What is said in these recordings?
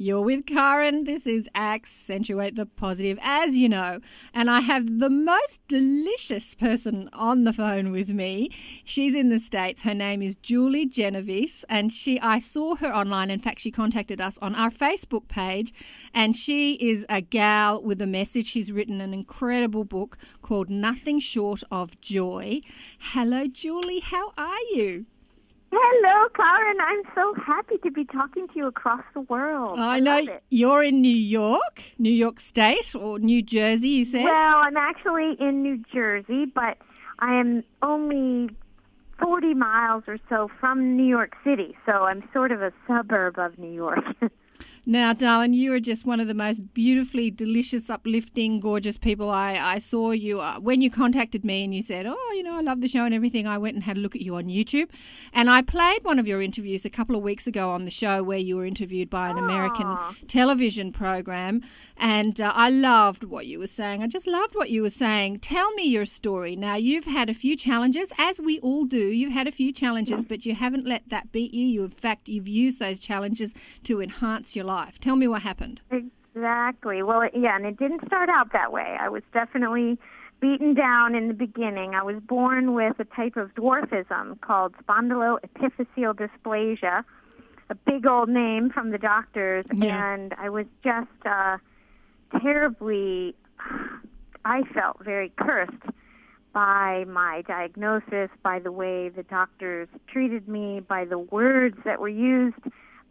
You're with Karen. This is Accentuate the Positive, as you know. And I have the most delicious person on the phone with me. She's in the States. Her name is Julie Genovese, and I saw her online. In fact, she contacted us on our Facebook page, and she is a gal with a message. She's written an incredible book called Nothing Short of Joy. Hello, Julie. How are you? Hello, Karen. I'm so happy to be talking to you across the world. I know you're in New York State, or New Jersey, you said? Well, I'm actually in New Jersey, but I am only 40 miles or so from New York City, so I'm sort of a suburb of New York. Now, darling, you are just one of the most beautifully delicious, uplifting, gorgeous people. I saw you when you contacted me and you said, I love the show and everything. I went and had a look at you on YouTube. And I played one of your interviews a couple of weeks ago on the show where you were interviewed by an American television program. And I loved what you were saying. I just loved what you were saying. Tell me your story. Now, you've had a few challenges, as we all do. You've had a few challenges, but you haven't let that beat you. In fact, you've used those challenges to enhance your life. Tell me what happened. Exactly. Well, yeah, and it didn't start out that way. I was definitely beaten down in the beginning. I was born with a type of dwarfism called spondyloepiphyseal dysplasia, a big old name from the doctors, and I was just terribly, I felt very cursed by my diagnosis, by the way the doctors treated me, by the words that were used,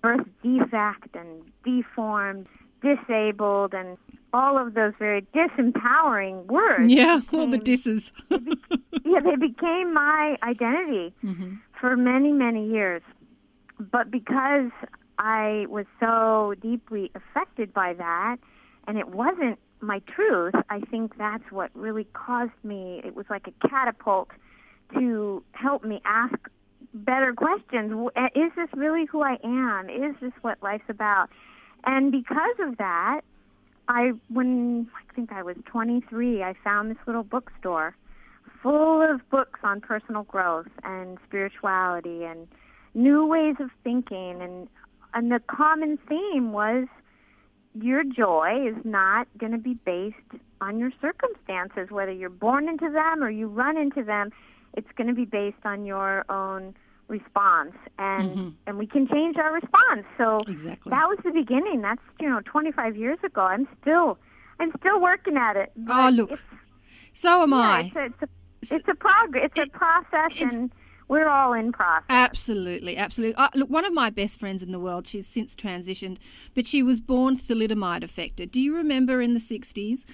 birth defect and deformed, disabled, and all of those very disempowering words. Yeah, all the disses. They became my identity for many, many years. But because I was so deeply affected by that, and it wasn't my truth, I think that's what really caused me. It was like a catapult to help me ask better questions. Is this really who I am? Is this what life's about? And because of that, when I think I was 23, I found this little bookstore full of books on personal growth and spirituality and new ways of thinking. And the common theme was your joy is not going to be based on your circumstances, whether you're born into them or you run into them. It's going to be based on your own response, and we can change our response. So that was the beginning. That's 25 years ago. I'm still working at it. Look, so am I. It's a progress. It's a process, and we're all in process. Absolutely, absolutely. Look, one of my best friends in the world, she's since transitioned, but she was born thalidomide affected. Do you remember in the 60s?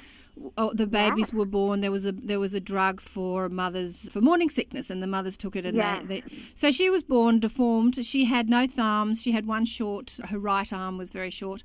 The babies were born. There was a drug for mothers for morning sickness, and the mothers took it. And so she was born deformed. She had no thumbs. She had one short. Her right arm was very short.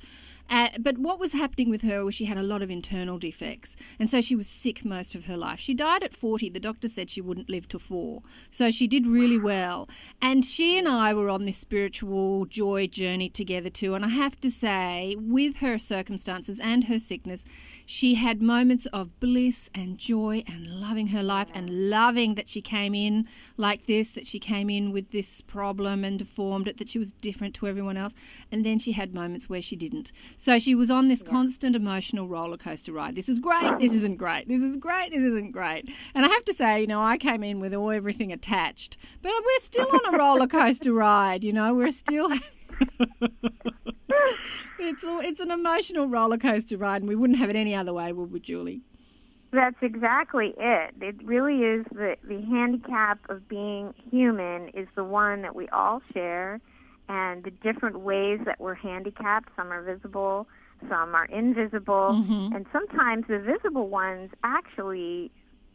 But what was happening with her was she had a lot of internal defects, and so she was sick most of her life. She died at 40. The doctor said she wouldn't live to 4. So she did really well. And she and I were on this spiritual joy journey together too. And I have to say, with her circumstances and her sickness, she had moments of bliss and joy and loving her life and loving that she came in like this, that she came in with this problem and deformed it, that she was different to everyone else. And then she had moments where she didn't. So she was on this constant emotional roller coaster ride. This is great. This isn't great. This is great. This isn't great. And I have to say, I came in with everything attached, but we're still on a roller coaster ride. We're still. It's an emotional roller coaster ride, and we wouldn't have it any other way, would we, Julie? That's exactly it. It really is the handicap of being human is the one that we all share. And the different ways that we're handicapped, some are visible, some are invisible, and sometimes the visible ones actually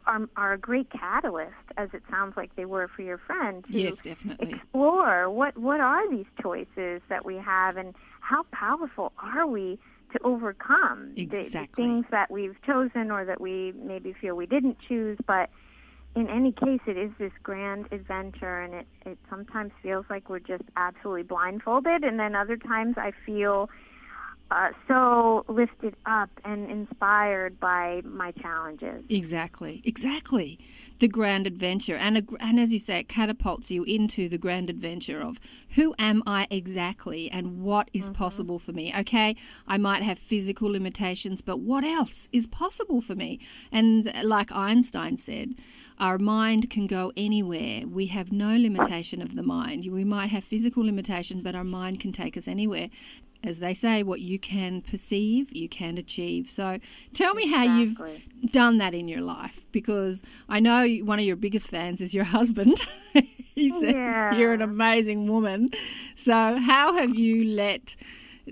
are a great catalyst, as it sounds like they were for your friend, to yes, definitely. Explore what are these choices that we have, and how powerful are we to overcome the things that we've chosen or that we maybe feel we didn't choose, but in any case, it is this grand adventure, and it sometimes feels like we're just absolutely blindfolded, and then other times I feel so lifted up and inspired by my challenges. Exactly. The grand adventure. And as you say, it catapults you into the grand adventure of who am I exactly and what is possible for me. Okay, I might have physical limitations, but what else is possible for me? And like Einstein said, our mind can go anywhere. We have no limitation of the mind. We might have physical limitation, but our mind can take us anywhere. As they say, what you can perceive, you can achieve. So tell me how you've done that in your life, because I know one of your biggest fans is your husband. He says you're an amazing woman. So how have you let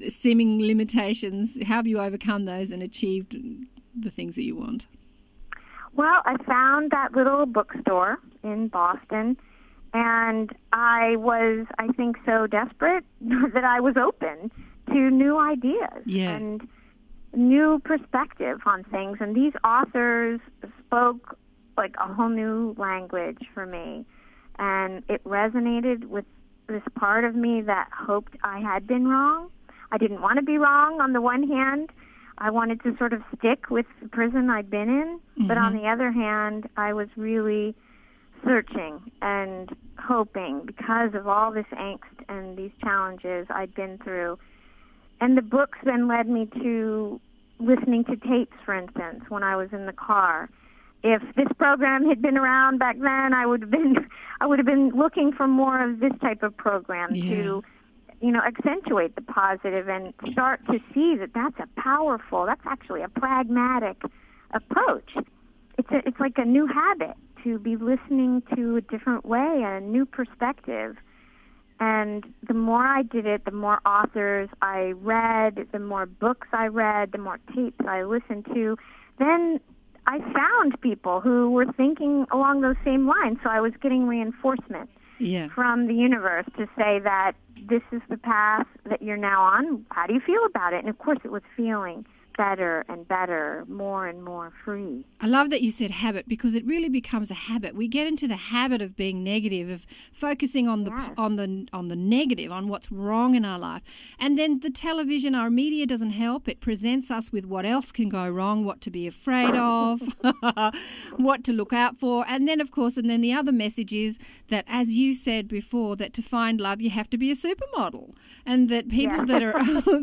seeming limitations, how have you overcome those and achieved the things that you want? Well, I found that little bookstore in Boston, and I was, I think, so desperate that I was open to new ideas and new perspective on things. And these authors spoke like a whole new language for me. And it resonated with this part of me that hoped I had been wrong. I didn't want to be wrong on the one hand. I wanted to sort of stick with the prison I'd been in. But on the other hand, I was really searching and hoping because of all this angst and these challenges I'd been through. And the books then led me to listening to tapes, for instance, when I was in the car. If this program had been around back then, I would have been looking for more of this type of program to, accentuate the positive and start to see that that's actually a pragmatic approach. It's like a new habit to be listening to a different way, a new perspective. And the more I did it, the more authors I read, the more books I read, the more tapes I listened to, then I found people who were thinking along those same lines. So I was getting reinforcement from the universe to say that this is the path that you're now on. How do you feel about it? And of course it was feeling better and better, more and more free. I love that you said habit, because it really becomes a habit. We get into the habit of being negative, of focusing on the negative, on what's wrong in our life. And then the television, our media doesn't help. It presents us with what else can go wrong, what to be afraid of, what to look out for. And then, of course, the other message is that, as you said before, that to find love you have to be a supermodel, and that people that are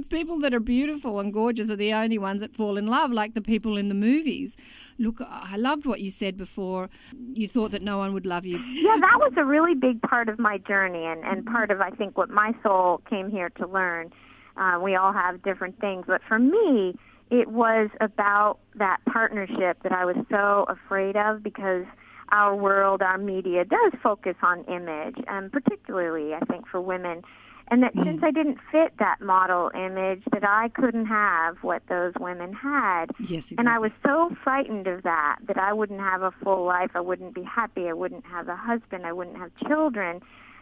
people that are beautiful and gorgeous are the only ones that fall in love, like the people in the movies. Look, I loved what you said before. You thought that no one would love you. Yeah, that was a really big part of my journey and part of, I think, what my soul came here to learn. We all have different things, but for me, it was about that partnership that I was so afraid of, because our world, our media does focus on image, and particularly, I think, for women. And that since I didn't fit that model image, that I couldn't have what those women had. Yes, exactly. And I was so frightened of that I wouldn't have a full life, I wouldn't be happy, I wouldn't have a husband, I wouldn't have children,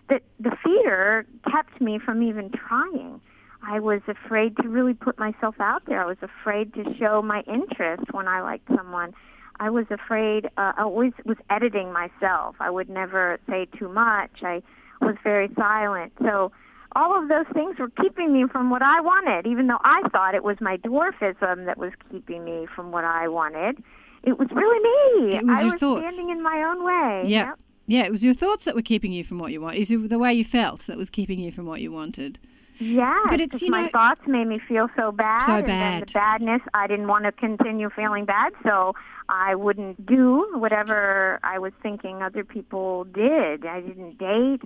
that the fear kept me from even trying. I was afraid to really put myself out there. I was afraid to show my interest when I liked someone. I was afraid, I always was editing myself. I would never say too much. I was very silent. So all of those things were keeping me from what I wanted, even though I thought it was my dwarfism that was keeping me from what I wanted. It was really me. It was I your was thoughts. standing in my own way. Yeah. Yep. Yeah, it was your thoughts that were keeping you from what you wanted. It was the way you felt that was keeping you from what you wanted. Yeah, but it's, my thoughts made me feel so bad. So and bad. Then the badness, I didn't want to continue feeling bad, so I wouldn't do whatever I was thinking other people did. I didn't date.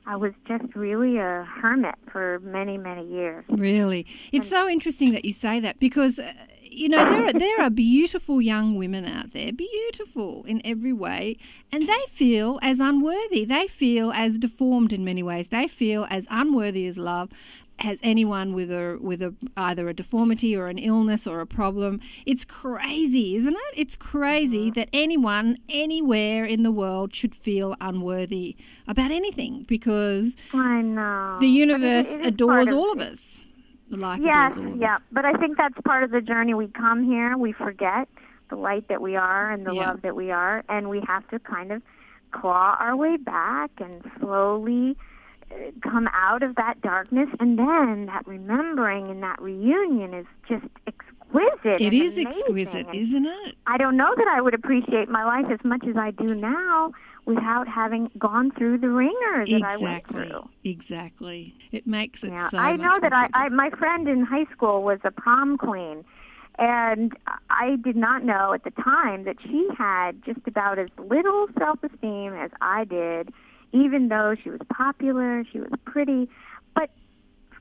I was just really a hermit for many, many years. Really? It's so interesting that you say that, because, there are beautiful young women out there, beautiful in every way, and they feel as unworthy. They feel as deformed in many ways. They feel as unworthy as love as anyone with either a deformity or an illness or a problem. It's crazy, isn't it? It's crazy that anyone, anywhere in the world should feel unworthy about anything, because I know the universe adores all of us. The life adores all of us. But I think that's part of the journey. We come here, we forget the light that we are and the love that we are, and we have to kind of claw our way back and slowly come out of that darkness, and then that remembering and that reunion is just exquisite. It is amazing. exquisite, isn't it? I don't know that I would appreciate my life as much as I do now without having gone through the ringer that I went through. Exactly. It makes it so I much know that more my friend in high school was a prom queen, and I did not know at the time that she had just about as little self-esteem as I did, even though she was popular, she was pretty. But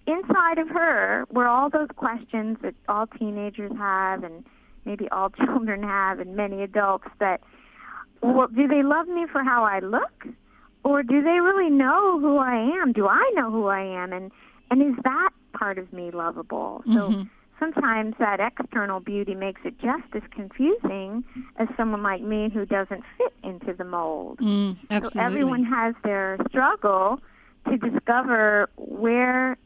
inside of her were all those questions that all teenagers have and maybe all children have and many adults that, well, do they love me for how I look? Or do they really know who I am? Do I know who I am? And is that part of me lovable? So sometimes that external beauty makes it just as confusing as someone like me who doesn't fit into the mold. Absolutely. So everyone has their struggle to discover where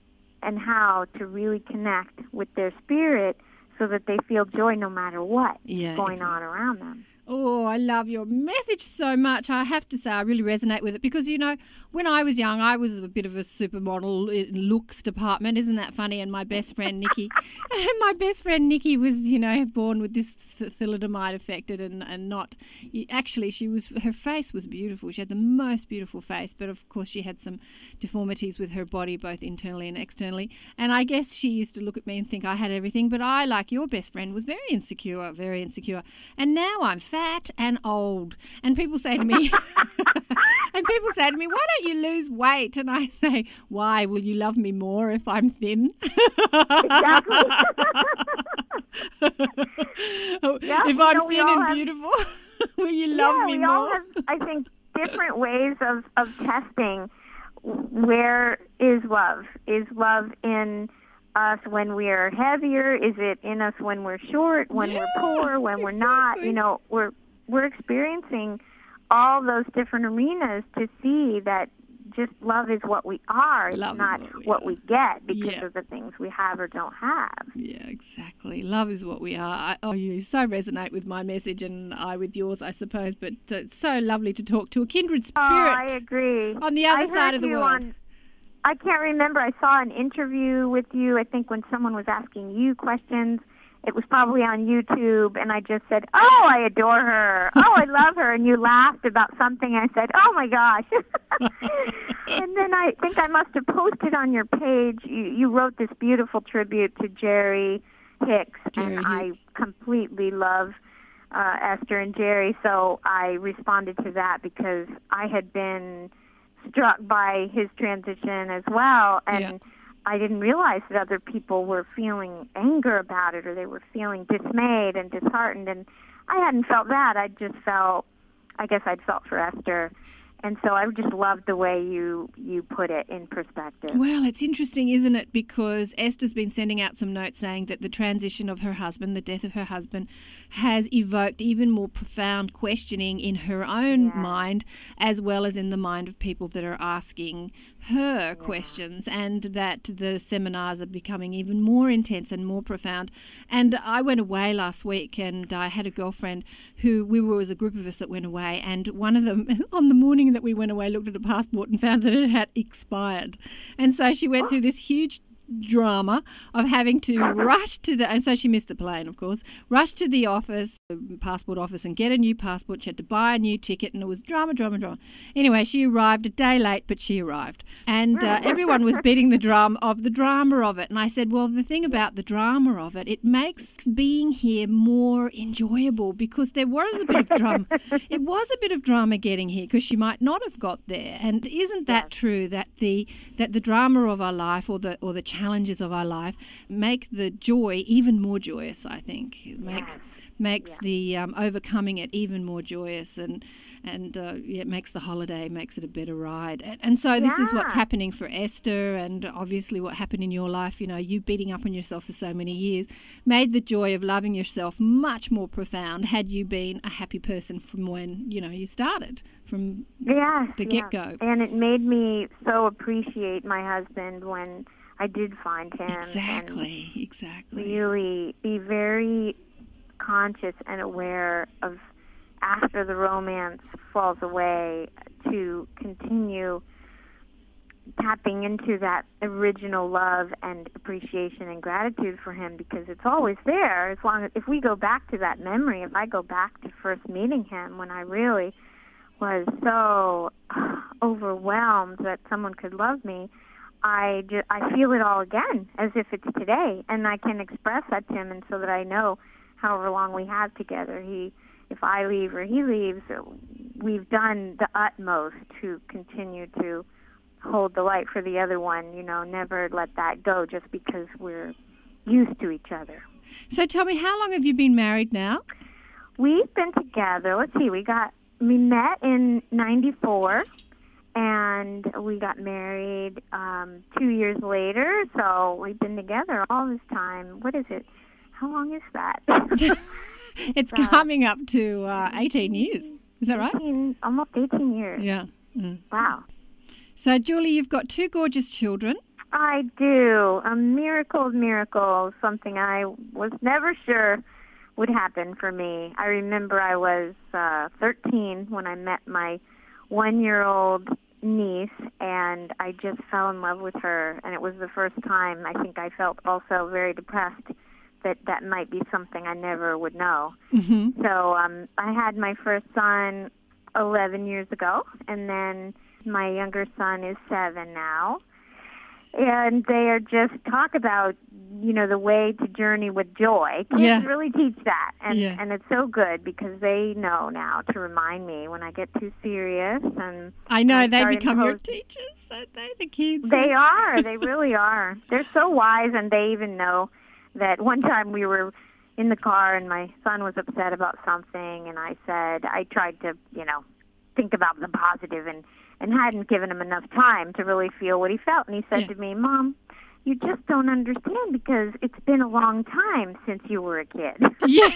and how to really connect with their spirit so that they feel joy no matter what's going on around them. Oh, I love your message so much. I have to say I really resonate with it because, you know, when I was young, I was a bit of a supermodel in looks department. Isn't that funny? And my best friend, Nikki, was, you know, born with this thalidomide affected and not... Actually, her face was beautiful. She had the most beautiful face, but of course she had some deformities with her body, both internally and externally. And I guess she used to look at me and think I had everything, but I, like your best friend, was very insecure. And now I'm fat and old, and people say to me, why don't you lose weight? And I say, why? Will you love me more if I'm thin? Exactly. If I'm thin and beautiful, will you love me more? We all have, I think, different ways of testing where is love. Is love in us when we are heavier? Is it in us when we're short, when we're poor, when we're not? You know, we're experiencing all those different arenas to see that just love is what we are. It's not what we get because of the things we have or don't have. Yeah, exactly. Love is what we are. You so resonate with my message and I with yours, I suppose. But it's so lovely to talk to a kindred spirit. Oh, I agree. On the other side of the world. I can't remember. I saw an interview with you, I think, when someone was asking you questions. It was probably on YouTube, and I just said, oh, I adore her. Oh, I love her. And you laughed about something. I said, oh, my gosh. And then I think I must have posted on your page. You wrote this beautiful tribute to Jerry Hicks, I completely love Esther and Jerry, so I responded to that because I had been struck by his transition as well, and I didn't realize that other people were feeling anger about it, or they were feeling dismayed and disheartened, and I hadn't felt that. I guess I'd felt for Esther. And so I just loved the way you put it in perspective. Well, it's interesting, isn't it? Because Esther's been sending out some notes saying that the transition of her husband, the death of her husband, has evoked even more profound questioning in her own mind, as well as in the mind of people that are asking her questions, and that the seminars are becoming even more intense and more profound. And I went away last week, and I had a girlfriend who, we were as a group of us that went away, and one of them, on the morning that we went away, looked at a passport and found that it had expired. And so she went through this huge drama of having to rush to and so she missed the plane, of course, rush to the office, the passport office, and get a new passport. She had to buy a new ticket, and it was drama. Anyway, she arrived a day late, but she arrived. And everyone was beating the drum of the drama of it. And I said, well, the thing about the drama of it, it makes being here more enjoyable, because there was a bit of drama. It was a bit of drama getting here, because she might not have got there. And isn't that true, that the drama of our life, or the challenges of our life, make the joy even more joyous, I think. Makes the overcoming it even more joyous, and it makes the holiday, makes it a better ride. And so this is what's happening for Esther, and obviously what happened in your life. You know, you beating up on yourself for so many years made the joy of loving yourself much more profound had you been a happy person from when, you know, you started, from the get-go. And it made me so appreciate my husband when I did find him. Exactly. Really be very conscious and aware of, after the romance falls away, to continue tapping into that original love and appreciation and gratitude for him, because it's always there. As long as, if we go back to that memory, if I go back to first meeting him when I really was so overwhelmed that someone could love me, I feel it all again as if it's today, and I can express that to him, and so that I know however long we have together, if I leave or he leaves, we've done the utmost to continue to hold the light for the other one, never let that go just because we're used to each other. So tell me, how long have you been married now? We've been together, let's see, we met in 94, and we got married 2 years later, so we've been together all this time. What is it? How long is that? It's coming up to 18 years. Is that right? Almost 18 years. Yeah. Mm. Wow. So, Julie, you've got 2 gorgeous children. I do. A miracle of miracles, something I was never sure would happen for me. I remember I was 13 when I met my 1-year-old niece, and I just fell in love with her, and it was the first time I think I felt also very depressed that might be something I never would know. Mm-hmm. So I had my first son 11 years ago, and then my younger son is 7 now. And they are just talk about, the way to journey with joy. Kids really teach that. And it's so good because they know now to remind me when I get too serious. And I know, they become your teachers, aren't they, the kids? They are. They really are. They're so wise, and they even know that one time we were in the car and my son was upset about something, and I tried to, think about the positive and hadn't given him enough time to really feel what he felt. And he said to me, "Mom, you just don't understand because it's been a long time since you were a kid." Yeah.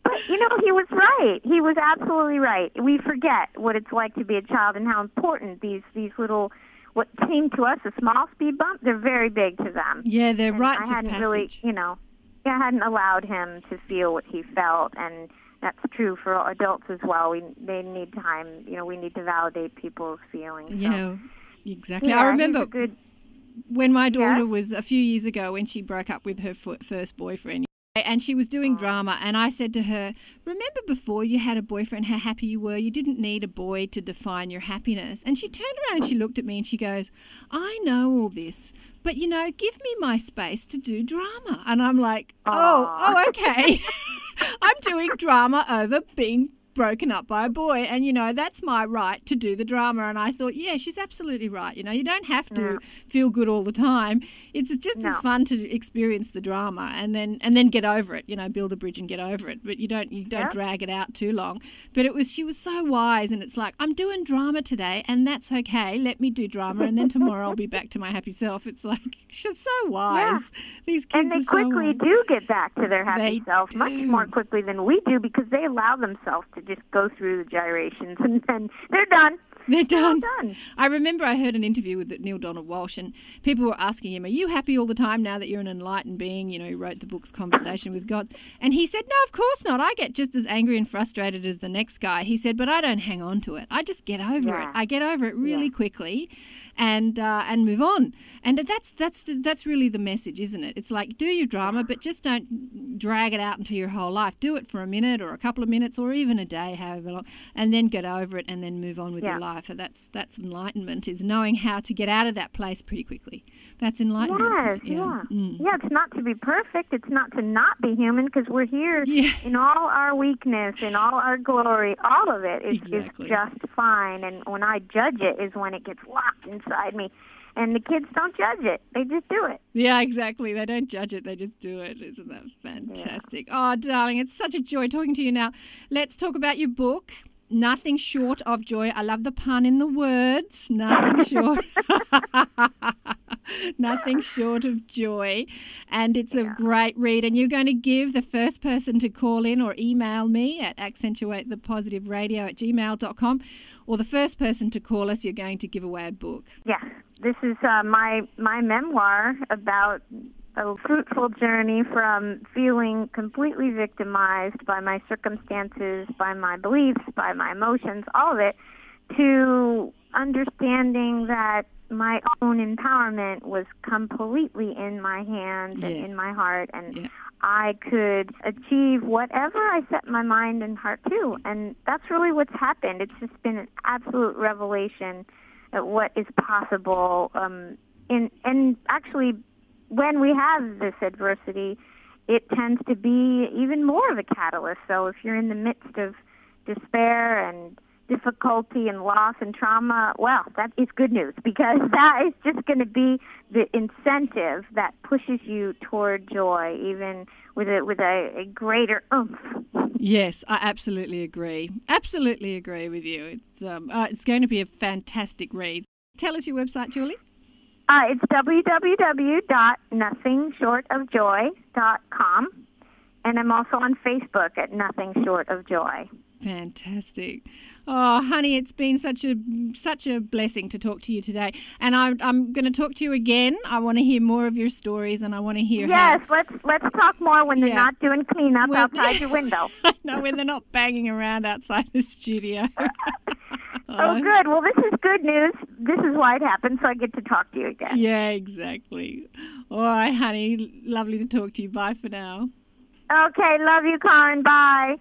But, he was right. He was absolutely right. We forget what it's like to be a child and how important these little, what seem to us a small speed bump, they're very big to them. Yeah, they're rites of passage. I hadn't really, I hadn't allowed him to feel what he felt, and that's true for adults as well. They need time. We need to validate people's feelings. Yeah, exactly. I remember when my daughter was a few years ago when she broke up with her first boyfriend, and she was doing drama, and I said to her, "Remember before you had a boyfriend, how happy you were? You didn't need a boy to define your happiness." And she turned around and she looked at me and she goes, "I know all this, but, give me my space to do drama." And I'm like, oh, okay. I'm doing drama over being broken up by a boy, and that's my right to do the drama. And I thought, yeah, she's absolutely right. You don't have to feel good all the time. It's just as fun to experience the drama and then get over it. Build a bridge and get over it. But you don't drag it out too long. But she was so wise, and it's like, I'm doing drama today, and that's okay. Let me do drama, and then tomorrow I'll be back to my happy self. It's like, she's so wise. Yeah. These kids and they quickly do get back to their happy self much more quickly than we do, because they allow themselves to just go through the gyrations, and then they're done. They're done. I remember I heard an interview with Neil Donald Walsh, and people were asking him, "Are you happy all the time now that you're an enlightened being?" He wrote the books Conversation with God. And he said, "No, of course not. I get just as angry and frustrated as the next guy." He said, "But I don't hang on to it. I just get over it. I get over it really quickly and move on." And that's really the message, isn't it? It's like, do your drama, but just don't drag it out into your whole life. Do it for a minute or a couple of minutes or even a day, however long, and then get over it and then move on with your life. And that's enlightenment, is knowing how to get out of that place pretty quickly. That's enlightenment. Yes, yeah, it's not to be perfect. It's not to not be human, because we're here in all our weakness, in all our glory. All of it is just fine. And when I judge it is when it gets locked inside me. And the kids don't judge it. They just do it. Yeah, exactly. They don't judge it. They just do it. Isn't that fantastic? Yeah. Oh, darling, it's such a joy talking to you now. Let's talk about your book, Nothing Short of Joy. I love the pun in the words. Nothing short. Nothing short of joy. And it's a great read. And you're going to give the first person to call in or email me at accentuatethepositiveradio@gmail.com, or the first person to call us, you're going to give away a book. Yes. This is my memoir about a fruitful journey from feeling completely victimized by my circumstances, by my beliefs, by my emotions, all of it, to understanding that my own empowerment was completely in my hands and in my heart, and I could achieve whatever I set my mind and heart to. And that's really what's happened. It's just been an absolute revelation at what is possible. And actually, when we have this adversity, it tends to be even more of a catalyst. So if you're in the midst of despair and difficulty and loss and trauma, well, that is good news, because that is just going to be the incentive that pushes you toward joy, even with a greater oomph. Yes, I absolutely agree. Absolutely agree with you. It's going to be a fantastic read. Tell us your website, Julie. It's www.nothingshortofjoy.com, and I'm also on Facebook at Nothing Short of Joy. Fantastic. Oh, honey, it's been such a blessing to talk to you today. And I'm going to talk to you again. I want to hear more of your stories, and I want to hear let's talk more when they're not doing cleanup outside your window. No, when they're not banging around outside the studio. Oh, good. Well, this is good news. This is why it happened, so I get to talk to you again. Yeah, exactly. All right, honey. Lovely to talk to you. Bye for now. Okay, love you, Karen. Bye.